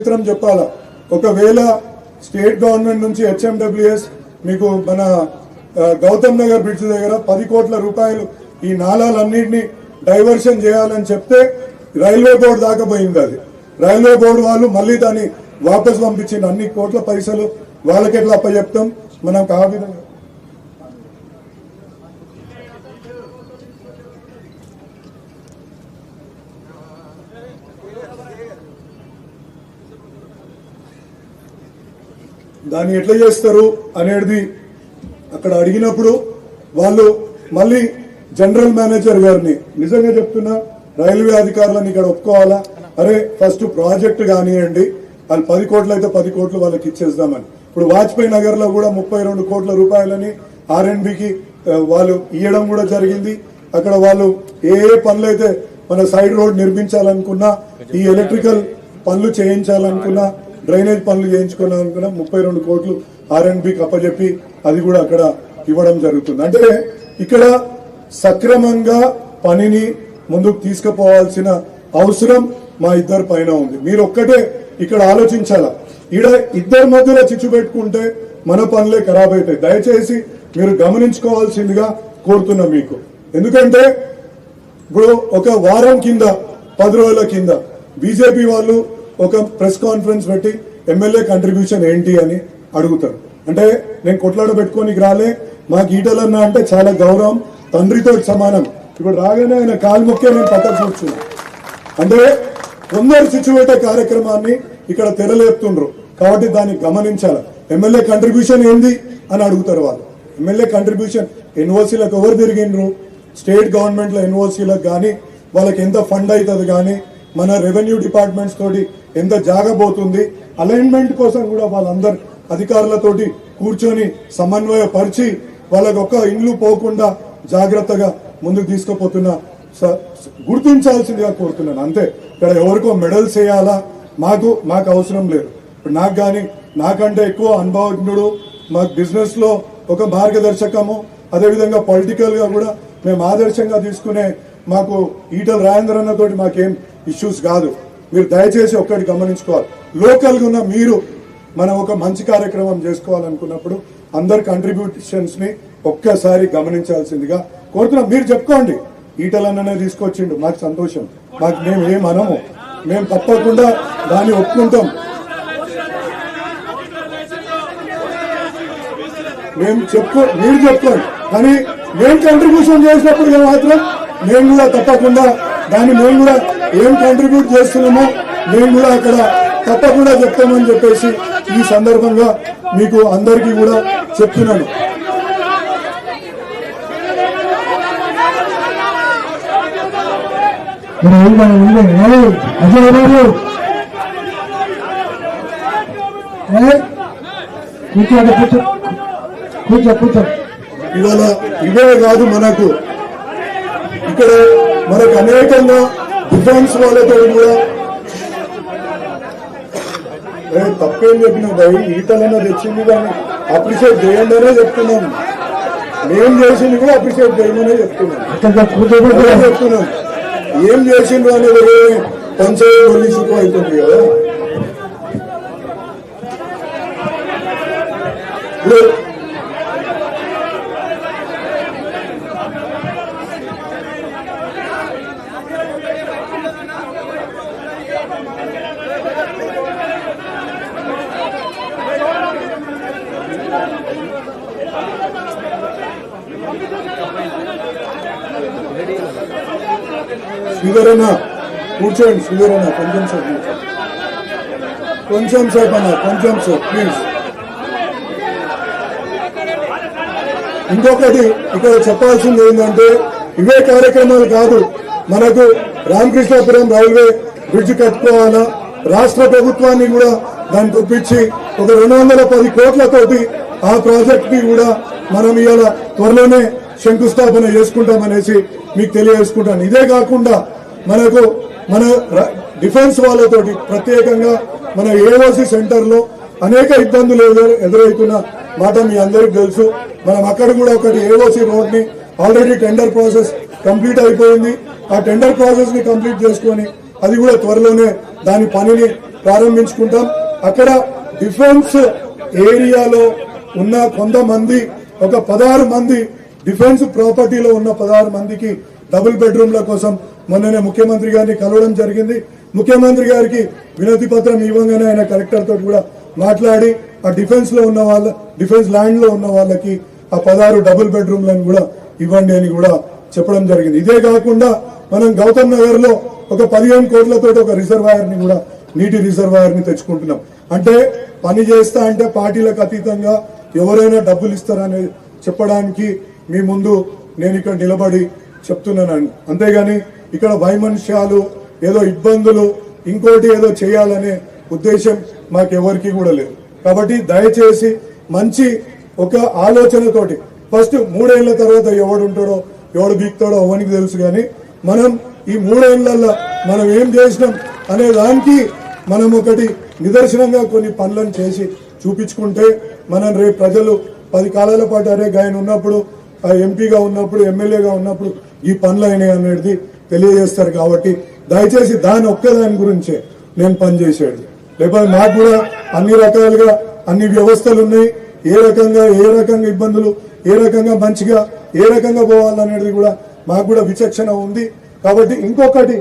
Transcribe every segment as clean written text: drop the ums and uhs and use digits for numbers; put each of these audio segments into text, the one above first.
చిత్రం చెప్పాలా. ఒకవేళ స్టేట్ గవర్నమెంట్ నుంచి హెచ్ఎండబ్ల్యూఎస్ మీకు మన గౌతమ్ నగర్ బ్రిడ్జ్ దగ్గర 10 కోట్ల రూపాయలు ఈ నాలాలన్నింటినీ డైవర్షన్ చేయాలని చెప్తే రైల్వే బోర్డు దాకా పోయింది. అది రైల్వే బోర్డు వాళ్ళు మళ్ళీ దాన్ని వాపస్ పంపించింది. అన్ని కోట్ల పైసలు వాళ్ళకి ఎట్లా అప్పచెప్తాం మనం ఆ విధంగా. దాన్ని ఎట్లా చేస్తారు అనేది అక్కడ అడిగినప్పుడు వాళ్ళు మళ్ళీ జనరల్ మేనేజర్ గారిని నిజంగా చెప్తున్నా రైల్వే అధికారులను ఇక్కడ ఒప్పుకోవాలా, అరే ఫస్ట్ ప్రాజెక్ట్ కానివ్వండి, వాళ్ళు 10 కోట్లు అయితే 10 కోట్లు వాళ్ళకి ఇచ్చేద్దామని. ఇప్పుడు వాజ్పేయి నగర్ లో కూడా 32 కోట్ల రూపాయలని ఆర్ఎండ్బికి వాళ్ళు ఇవ్వడం కూడా జరిగింది. అక్కడ వాళ్ళు ఏ పనులు అయితే మన సైడ్ రోడ్ నిర్మించాలనుకున్నా, ఈ ఎలక్ట్రికల్ పనులు చేయించాలనుకున్నా, డ్రైనేజ్ పనులు చేయించుకోవాలనుకున్నా 32 కోట్లు ఆర్ఎండ్బికి అప్పచెప్పి అది కూడా అక్కడ ఇవ్వడం జరుగుతుంది. అంటే ఇక్కడ సక్రమంగా పనిని ముందుకు తీసుకుపోవాల్సిన అవసరం మా ఇద్దరి పైన ఉంది. మీరు ఒక్కటే ఇక్కడ ఆలోచించాలా, ఈడ ఇద్దరి మధ్యలో చిచ్చు పెట్టుకుంటే మన పనులే ఖరాబ్ అవుతాయి. దయచేసి మీరు గమనించుకోవాల్సిందిగా కోరుతున్నా మీకు. ఎందుకంటే ఇప్పుడు ఒక వారం కింద 10 రోజుల కింద బీజేపీ వాళ్ళు ఒక ప్రెస్ కాన్ఫరెన్స్ పెట్టి ఎమ్మెల్యే కంట్రిబ్యూషన్ ఏంటి అని అడుగుతారు. అంటే నేను కొట్లాడ పెట్టుకోనికి రాలే, మాకు ఈటలన్న అంటే చాలా గౌరవం, తండ్రితో సమానం. ఇప్పుడు రాగానే ఆయన కాలు మొక్కే నేను పక్కకు కూర్చున్నా. అంటే కొందరు చిచ్చుపెట్టే కార్యక్రమాన్ని ఇక్కడ తెరలేపుతుండ్రు కాబట్టి దాన్ని గమనించాలి. ఎమ్మెల్యే కంట్రిబ్యూషన్ ఏంది అని అడుగుతారు వాళ్ళు. ఎమ్మెల్యే కంట్రిబ్యూషన్ ఎన్ఓసీలకు ఎవరు తిరిగిండ్రు, స్టేట్ గవర్నమెంట్ లో ఎన్ఓసీలకు కానీ వాళ్ళకి ఎంత ఫండ్ అవుతుంది కానీ, మన రెవెన్యూ డిపార్ట్మెంట్స్ తోటి ఎంత జాగబోతుంది, అలైన్మెంట్ కోసం కూడా వాళ్ళందరు అధికారులతోటి కూర్చొని సమన్వయపరిచి వాళ్ళకి ఒక్క ఇండ్లు పోకుండా జాగ్రత్తగా ముందుకు తీసుకుపోతున్నా గుర్తించాల్సిందిగా కోరుతున్నాను. అంతే, ఇక్కడ ఎవరికో మెడల్స్ వేయాలా మాకు అవసరం లేదు. ఇప్పుడు నాకు కానీ నాకంటే ఎక్కువ అనుభవజ్ఞుడు, మాకు బిజినెస్ లో ఒక మార్గదర్శకము, అదేవిధంగా పొలిటికల్ గా కూడా మేము ఆదర్శంగా తీసుకునే మాకు ఈటల రాజేంద్ర అన్న తోటి మాకేం ఇష్యూస్ కాదు. మీరు దయచేసి ఒక్కటి గమనించుకోవాలి, లోకల్ గా ఉన్న మీరు మనం ఒక మంచి కార్యక్రమం చేసుకోవాలనుకున్నప్పుడు అందరి కంట్రిబ్యూషన్స్ ని ఒక్కసారి గమనించాల్సిందిగా కోరుతున్నాం. మీరు చెప్పుకోండి, ఈటలన్ననే తీసుకొచ్చిండు, మాకు సంతోషం, మాకు మేము ఏమనము, మేము తప్పకుండా దాన్ని ఒప్పుకుంటాం. మీరు చెప్పుకోండి, కానీ మేము కంట్రిబ్యూషన్ చేసినప్పుడు మాత్రం మేము కూడా తప్పకుండా దాన్ని మేము కూడా ఏం కంట్రిబ్యూట్ చేస్తున్నామో మేము కూడా అక్కడ తప్పకుండా చెప్తామని చెప్పేసి ఈ సందర్భంగా మీకు అందరికీ కూడా చెప్తున్నాను. ఇవాళ ఇవే కాదు, మనకు ఇక్కడ మనకు అనేకంగా డిఫెన్స్ వాళ్ళతో కూడా తప్పేం చెప్పినా భయ్, ఈటలన్నా తెచ్చింది కానీ అప్రిషియేట్ చేయండి అనే చెప్తున్నాం. మేం చేసింది కూడా అప్రిషియేట్ చేయమనే చెప్తున్నాం. ఏం చేసిండ్రు అనేది పంచాయతీ పోలీసుకు అవుతుంది కదా. శ్రీధరన్న కూర్చోండి, శ్రీధరన్న కొంచెం సేపు అన్న, కొంచెం సేపు ప్లీజ్. ఇంకొకటి ఇక్కడ చెప్పాల్సింది ఏంటంటే ఇవే కార్యక్రమాలు కాదు, మనకు రామకృష్ణాపురం రైల్వే బ్రిడ్జ్ కట్టుకోవాలా, రాష్ట్ర ప్రభుత్వాన్ని కూడా దాన్ని ఒప్పించి ఒక 210 కోట్లతోటి ఆ ప్రాజెక్ట్ కి కూడా మనం ఇవాళ త్వరలోనే శంకుస్థాపన చేసుకుంటామనేసి మీకు తెలియజేసుకుంటాను. ఇదే కాకుండా మనకు మన డిఫెన్స్ వాళ్ళతోటి ప్రత్యేకంగా మన ఏఓసి సెంటర్ లో అనేక ఇబ్బందులు ఎదురవుతున్న మాట మీ అందరికి తెలుసు. మనం అక్కడ కూడా ఒకటి ఏఓసి రోడ్ ని ఆల్రెడీ టెండర్ ప్రాసెస్ కంప్లీట్ అయిపోయింది. ఆ టెండర్ ప్రాసెస్ ని కంప్లీట్ చేసుకొని అది కూడా త్వరలోనే దాని పనిని ప్రారంభించుకుంటాం. అక్కడ డిఫెన్స్ ఏరియాలో ఉన్న కొంతమంది ఒక 16 మంది డిఫెన్స్ ప్రాపర్టీలో ఉన్న 16 మందికి డబుల్ బెడ్రూమ్ల కోసం మొన్ననే ముఖ్యమంత్రి గారిని కలవడం జరిగింది. ముఖ్యమంత్రి గారికి వినతి పత్రం ఇవ్వగానే ఆయన కలెక్టర్ తోటి కూడా మాట్లాడి ఆ డిఫెన్స్ లో ఉన్న డిఫెన్స్ ల్యాండ్ లో ఉన్న వాళ్ళకి ఆ 16 డబుల్ బెడ్రూమ్లను కూడా ఇవ్వండి అని కూడా చెప్పడం జరిగింది. ఇదే కాకుండా మనం గౌతమ్ నగర్ లో ఒక 15 కోట్లతో ఒక రిజర్వాయర్ ని కూడా నీటి రిజర్వాయర్ ని తెచ్చుకుంటున్నాం. అంటే పని చేస్తా అంటే పార్టీలకు అతీతంగా ఎవరైనా డబ్బులు ఇస్తారని చెప్పడానికి మీ ముందు నేను ఇక్కడ నిలబడి చెప్తున్నాను. అంతేగాని ఇక్కడ వైమనుష్యాలు ఏదో ఇబ్బందులు ఇంకోటి ఏదో చేయాలనే ఉద్దేశం మాకెవరికి కూడా లేదు. కాబట్టి దయచేసి మంచి ఒక ఆలోచనతోటి ఫస్ట్ 3 ఏళ్ల తర్వాత ఎవడు ఉంటాడో ఎవడు బీక్తాడో అవనికి తెలుసు. కానీ మనం ఈ 3 ఏళ్లలో మనం ఏం చేసినాం అనే దానికి మనం ఒకటి నిదర్శనంగా కొన్ని పనులను చేసి చూపించుకుంటే మనం రేపు ప్రజలు 10 కాలాల పాటు అరే ఆయన ఉన్నప్పుడు ఎంపీగా ఉన్నప్పుడు ఎమ్మెల్యేగా ఉన్నప్పుడు ఈ పనులు అయినాయి అనేది తెలియజేస్తారు. కాబట్టి దయచేసి దాని ఒక్కదాని గురించే నేను పనిచేసాడు. లేకపోతే నాకు కూడా అన్ని రకాలుగా అన్ని వ్యవస్థలు ఉన్నాయి. ఏ రకంగా ఇబ్బందులు, ఏ రకంగా మంచిగా ఏ రకంగా పోవాలనేది కూడా మాకు కూడా విచక్షణ ఉంది. కాబట్టి ఇంకొకటి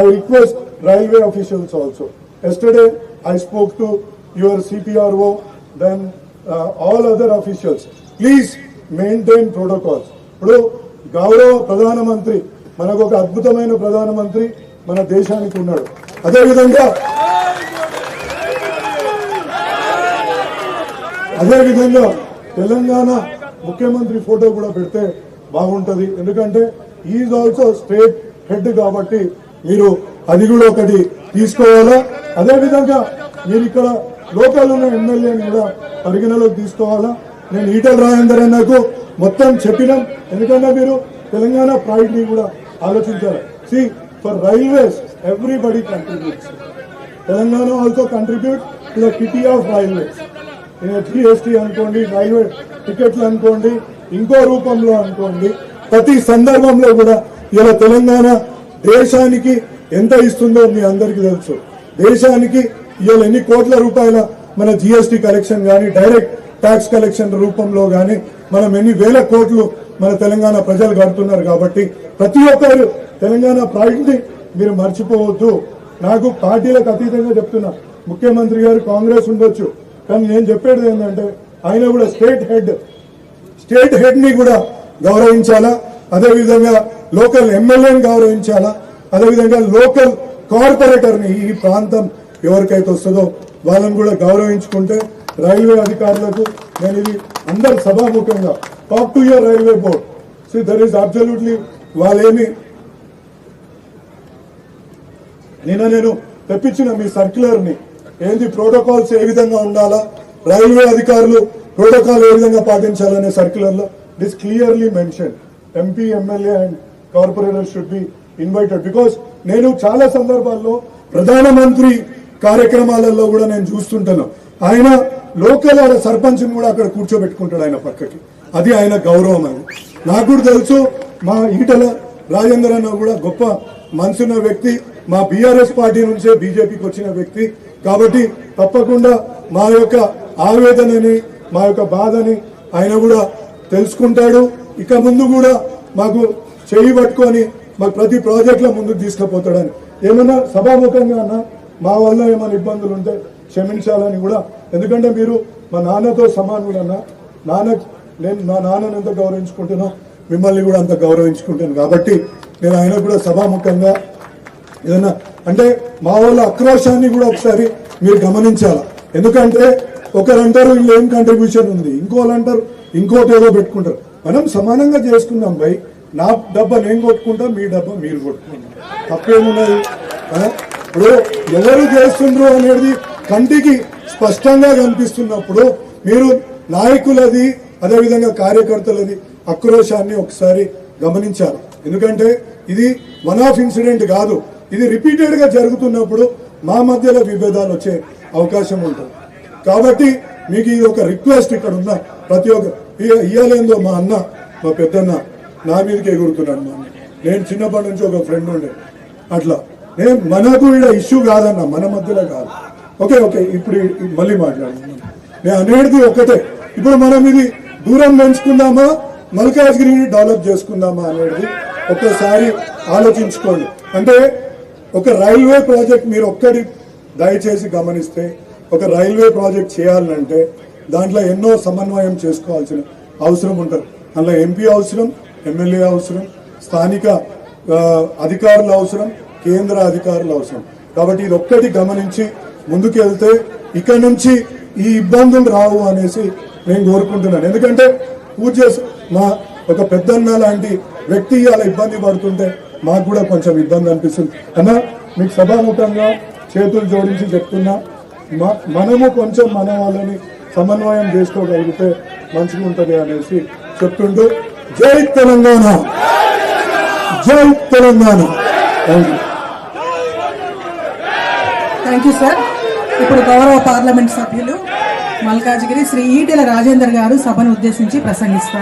I request railway officials also. Yesterday I spoke to your CPRO then all other officials, please maintain protocols. ఇప్పుడు గౌరవ ప్రధానమంత్రి మనకు ఒక అద్భుతమైన ప్రధానమంత్రి మన దేశానికి ఉన్నాడు. అదేవిధంగా తెలంగాణ ముఖ్యమంత్రి ఫోటో కూడా పెడితే బాగుంటది. ఎందుకంటే ఈజ్ ఆల్సో స్టేట్ హెడ్ కాబట్టి మీరు అది కూడా ఒకటి తీసుకోవాలా. అదేవిధంగా మీరు ఇక్కడ లోకల్ ఉన్న ఎమ్మెల్యేని కూడా పరిగణలోకి తీసుకోవాలా. నేను ఈటల రాజేందర్ అన్నకు మొత్తం చెప్పినాం. ఎందుకంటే మీరు తెలంగాణ ప్రైడ్ ని కూడా ఆలోచించాలి. See for railways everybody contributes. Telangana also contribute to the kitty of railways. GST అనుకోండి, రైల్వే టికెట్లు అనుకోండి, ఇంకో రూపంలో అనుకోండి, ప్రతి సందర్భంలో కూడా ఇలా తెలంగాణ దేశానికి ఎంత ఇస్తుందో మీ అందరికీ తెలుసు. దేశానికి ఇవాళ ఎన్ని కోట్ల రూపాయల మన జీఎస్టీ కలెక్షన్ కానీ డైరెక్ట్ ట్యాక్స్ కలెక్షన్ రూపంలో కానీ మనం ఎన్ని వేల కోట్లు మన తెలంగాణ ప్రజలు కడుతున్నారు. కాబట్టి ప్రతి ఒక్కరు తెలంగాణ ప్రైడ్ ని మీరు మర్చిపోవద్దు. నాకు పార్టీలకు అతీతంగా చెప్తున్నా, ముఖ్యమంత్రి గారు కాంగ్రెస్ ఉండొచ్చు, కానీ నేను చెప్పేది ఏంటంటే ఆయన కూడా స్టేట్ హెడ్ ని కూడా గౌరవించాలా. అదేవిధంగా లోకల్ ఎమ్మెల్యేని గౌరవించాలా. అదేవిధంగా లోకల్ కార్పొరేటర్ ని ఈ ప్రాంతం ఎవరికైతే వస్తుందో వాళ్ళని కూడా గౌరవించుకుంటే రైల్వే అధికారులకు నేను ఇది అందరు సభాముఖంగా talk to your railway board. See there is absolutely వాళ్ళేమి నేను తెప్పించిన మీ సర్క్యులర్ ని ఏంది ప్రోటోకాల్స్ ఏ విధంగా ఉండాలా, రైల్వే అధికారులు ప్రోటోకాల్ ఏ విధంగా పాటించాలనే సర్క్యులర్ లో it is clearly mention. MP, MLA and corporator should be invited. Because నేను చాలా సందర్భాల్లో ప్రధానమంత్రి కార్యక్రమాలలో కూడా నేను చూస్తుంటాను. ఆయన లోకల్ సర్పంచ్ కూడా అక్కడ కూర్చోబెట్టుకుంటాడు ఆయన పక్కకి. అది ఆయన గౌరవం. అని నాకు కూడా తెలుసు. మా ఈటల రాజేందర్ అన్న కూడా గొప్ప మనసున్న వ్యక్తి, మా బీఆర్ఎస్ పార్టీ నుంచే బీజేపీకి వచ్చిన వ్యక్తి. కాబట్టి తప్పకుండా మా యొక్క ఆవేదనని, మా యొక్క బాధని ఆయన కూడా తెలుసుకుంటాడు. ఇక ముందు కూడా మాకు చేయి పట్టుకొని మాకు ప్రతి ప్రాజెక్ట్ లో ముందుకు తీసుకుపోతాడని ఏమన్నా సభాముఖంగా అన్న మా వల్ల ఏమైనా ఇబ్బందులు ఉంటే క్షమించాలని కూడా. ఎందుకంటే మీరు మా నాన్నతో సమానుడు అన్న. నేను మా నాన్నని ఎంత గౌరవించుకుంటానో మిమ్మల్ని కూడా అంత గౌరవించుకుంటాను. కాబట్టి నేను ఆయన కూడా సభాముఖంగా ఏదన్నా అంటే మా వాళ్ళ ఆక్రోశాన్ని కూడా ఒకసారి మీరు గమనించాలా. ఎందుకంటే ఒకరు అంటారు వీళ్ళు ఏం కంట్రిబ్యూషన్ ఉంది, ఇంకోళ్ళు అంటారు ఇంకోటి ఏదో పెట్టుకుంటారు. మనం సమానంగా చేసుకుందాం భయ్. నా డబ్బా నేను కొట్టుకుంటా, మీ డబ్బా మీరు కొట్టుకుంటాం, తప్పేమున్నది. ఇప్పుడు ఎవరు చేస్తుండ్రు అనేది కంటికి స్పష్టంగా కనిపిస్తున్నప్పుడు మీరు నాయకులది అదేవిధంగా కార్యకర్తలది ఆక్రోశాన్ని ఒకసారి గమనించాలి. ఎందుకంటే ఇది వన్ ఆఫ్ ఇన్సిడెంట్ కాదు, ఇది రిపీటెడ్ గా జరుగుతున్నప్పుడు మా మధ్యలో విభేదాలు వచ్చే అవకాశం ఉంటుంది. కాబట్టి మీకు ఇది ఒక రిక్వెస్ట్. ఇక్కడ ఉన్న ప్రతి ఒక్క ఇయ్యాలేందో మా అన్న, మా పెద్దన్న నా మీదకి ఎగురుతున్నాడు. నేను చిన్నప్పటి నుంచి ఒక ఫ్రెండ్ ఉండే అట్లా. మనకు ఇక్కడ ఇష్యూ కాదన్న, మన మధ్యలో కాదు. ఓకే ఓకే ఇప్పుడు మళ్ళీ మాట్లాడుతున్నాను. నేను అనేది ఒకటే, ఇప్పుడు మనం ఇది దూరం పెంచుకుందామా మల్కాజ్గిరిని డెవలప్ చేసుకుందామా అనేది ఒక్కసారి ఆలోచించుకోండి. అంటే ఒక రైల్వే ప్రాజెక్ట్ మీరు ఒక్కటి దయచేసి గమనిస్తే, ఒక రైల్వే ప్రాజెక్ట్ చేయాలంటే దాంట్లో ఎన్నో సమన్వయం చేసుకోవాల్సిన అవసరం ఉంటుంది. అందులో ఎంపీ అవసరం, ఎమ్మెల్యే అవసరం, స్థానిక అధికారులు అవసరం, కేంద్ర అధికారులు అవసరం. కాబట్టి ఇది ఒక్కటి గమనించి ముందుకెళ్తే ఇక నుంచి ఈ ఇబ్బందులు రావు అనేసి నేను కోరుకుంటున్నాను. ఎందుకంటే మా ఒక పెద్దన్న లాంటి వ్యక్తి అలా ఇబ్బంది పడుతుంటే మాకు కూడా కొంచెం ఇబ్బంది అనిపిస్తుంది. అన్నా మీకు సభాముఖంగా చేతులు జోడించి చెప్తున్నా, మనము కొంచెం మన వాళ్ళని సమన్వయం చేసుకోగలిగితే మంచిగా ఉంటుంది అనేసి చెప్తుంటూ జై తెలంగాణ, జై తెలంగాణ. Thank you sir. ఇప్పుడు గౌరవ పార్లమెంట్ సభ్యులు మల్కాజ్గిరి శ్రీ ఈటెల రాజేందర్ గారు సభను ఉద్దేశించి ప్రసంగిస్తారు.